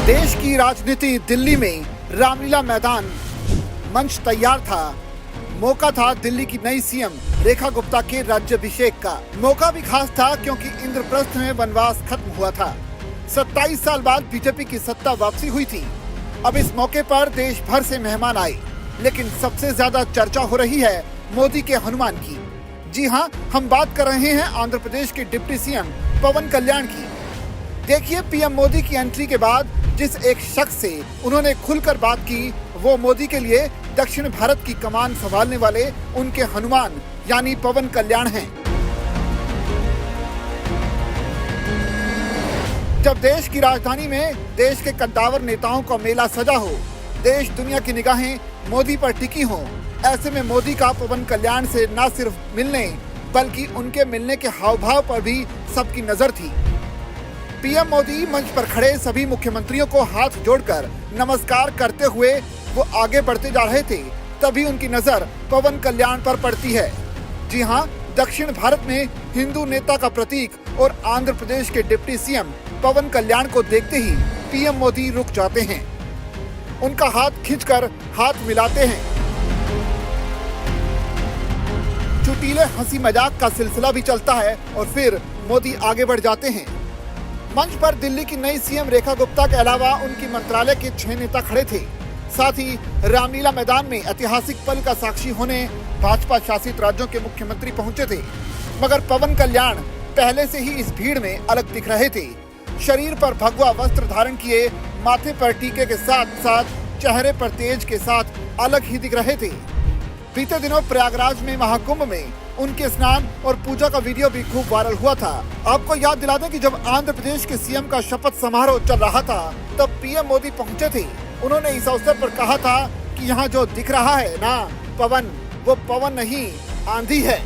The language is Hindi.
देश की राजनीति दिल्ली में रामलीला मैदान मंच तैयार था। मौका था दिल्ली की नई सीएम रेखा गुप्ता के राज्याभिषेक का। मौका भी खास था क्योंकि इंद्रप्रस्थ में वनवास खत्म हुआ था। 27 साल बाद बीजेपी की सत्ता वापसी हुई थी। अब इस मौके पर देश भर से मेहमान आए, लेकिन सबसे ज्यादा चर्चा हो रही है मोदी के हनुमान की। जी हां, हम बात कर रहे हैं आंध्र प्रदेश के डिप्टी सीएम पवन कल्याण की। देखिए, पीएम मोदी की एंट्री के बाद जिस एक शख्स से उन्होंने खुलकर बात की, वो मोदी के लिए दक्षिण भारत की कमान संभालने वाले उनके हनुमान यानी पवन कल्याण हैं। जब देश की राजधानी में देश के कद्दावर नेताओं का मेला सजा हो, देश दुनिया की निगाहें मोदी पर टिकी हों, ऐसे में मोदी का पवन कल्याण से न सिर्फ मिलने बल्कि उनके मिलने के हाव भाव पर भी सबकी नजर थी। पीएम मोदी मंच पर खड़े सभी मुख्यमंत्रियों को हाथ जोड़कर नमस्कार करते हुए वो आगे बढ़ते जा रहे थे, तभी उनकी नजर पवन कल्याण पर पड़ती है। जी हां, दक्षिण भारत में हिंदू नेता का प्रतीक और आंध्र प्रदेश के डिप्टी सीएम पवन कल्याण को देखते ही पीएम मोदी रुक जाते हैं। उनका हाथ खींचकर हाथ मिलाते हैं। चुटीले हंसी मजाक का सिलसिला भी चलता है और फिर मोदी आगे बढ़ जाते हैं। मंच पर दिल्ली की नई सीएम रेखा गुप्ता के अलावा उनकी मंत्रालय के 6 नेता खड़े थे। साथ ही रामलीला मैदान में ऐतिहासिक पल का साक्षी होने भाजपा शासित राज्यों के मुख्यमंत्री पहुंचे थे, मगर पवन कल्याण पहले से ही इस भीड़ में अलग दिख रहे थे। शरीर पर भगवा वस्त्र धारण किए, माथे पर टीके के साथ साथ चेहरे पर तेज के साथ अलग ही दिख रहे थे। बीते दिनों प्रयागराज में महाकुंभ में उनके स्नान और पूजा का वीडियो भी खूब वायरल हुआ था। आपको याद दिला दें कि जब आंध्र प्रदेश के सीएम का शपथ समारोह चल रहा था, तब पीएम मोदी पहुंचे थे। उन्होंने इस अवसर पर कहा था कि यहाँ जो दिख रहा है ना पवन, वो पवन नहीं आंधी है।